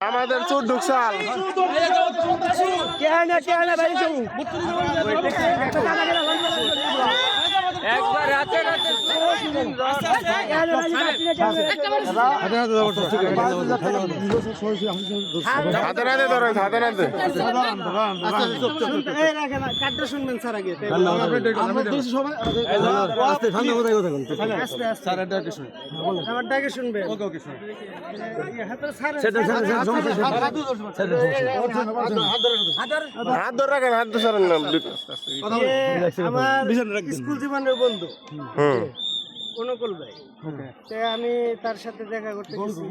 আমাদের চোর ঢুকসাল একবার রাতে রাতে হাতে নাতে ধরো হাতে নাতে কাটটা শুনবেন স্যার আগে আমার ডাকে শুনবেন হাত ধরে রাখেন হাত ধরে সরেন না আমার স্কুল জীবনের বন্ধু হুম অনুকূল ভাই আমি তার সাথে দেখা করতে গেছি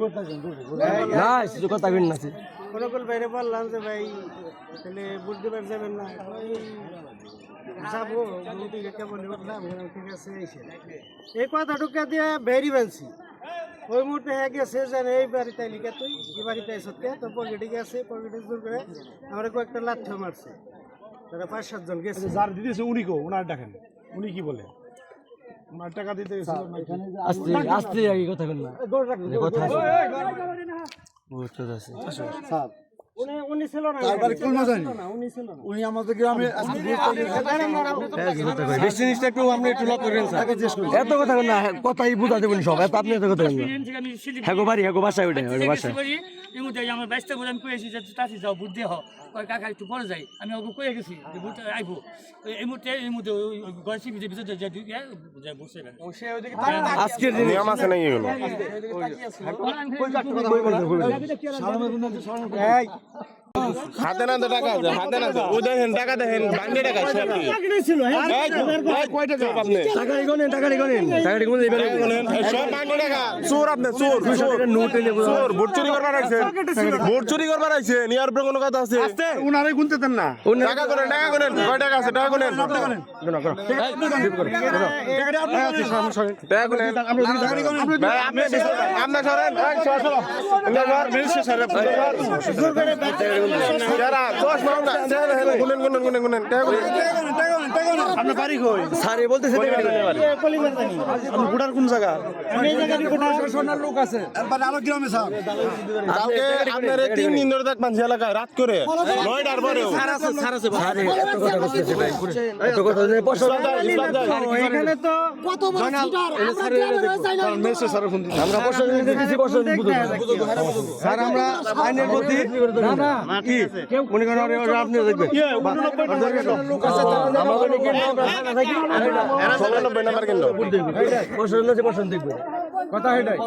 অনুকূল ভাইরে বললাম যে ভাই তাহলে ভোট দিবার যাবেন না যাবো কেমন উঠলাম ঠিক আছে এই কথাটুকা দিয়ে বেরি বানছি ওই মুহূর্তে হ্যাঁ গেছে জানে এই বাড়িতে লিখা তুই এই বাড়িতে সত্যি তো পকেটে গেছে পকেটে জোর করে আমরা কয়েকটা লাথা মারছে তারা 5-7 জন গেছে যার দিতেছে উনি কো ওনার ডাকেন উনি কি বলে ওনার টাকা দিতে আস্তে আগে কথা বল না কথা স্যার উনি ছিল না তারপরে কোন জানি উনি ছিল না উনি আমাদের গ্রামে আজকে জিনিসটা একটু আপনি একটু লক করেন স্যার এত কথা না কথাই বুঝা দেবেন সব এত আপনি এত কথা বলেন হ্যাঁ গো বাড়ি হ্যাঁ গো বাসায় ওঠে বাসায় আমার বাইশটা বলে আমি কয়ে এসেছি তাড়াতাড়ি যাও বুট দিয়ে হয় কাকা একটু পরে যাই আমি ওকে কয়ে গেছি যে বুট আইবো এই মুহূর্তে গড়ছি ভিতরে যাই বসে আজকের নিয়ম আছে নাকি এগুলো হাতে নাতে টাকা আছে হাতে নাতে ও দেখেন টাকা দেখেন বান্ডে টাকা কয় টাকা আপনি টাকা গনেন টাকা গনেন সব বান্ডে টাকা চোর আপনি চোর চোর ভোট চুরি করবার আইছেন ভোট চুরি করবার আইছেন ইয়ার উপরে কোনো কথা আছে উনারে গুনতে দেন না টাকা করেন কয় টাকা আছে টাকা করেন টাকা করেন ভাই আপনি আপনার সরেন যারা 10 মামলা গুনেন টাকা করেন আপনার বাড়ি কই স্যারে বলতেছে আপনি গুড়ার কোন জায়গা সোনার লোক আছে আমার গ্রামে স্যার কালকে আপনার 3 দিন ধরে থাকবেন এলাকায় রাত করে 9টার পরেও স্যারে এত কথা বলতেছে ভাই এত কথা নেই এখানে তো কত বড় সিটার আমরা প্রশ্ন দিতেছি প্রশ্ন স্যার আমরা আইনের প্রতি কি মনে করেন আপনি দেখবেন এরা 96 নাম্বার কিন্তু প্রশ্ন দেখবেন কথা এটাই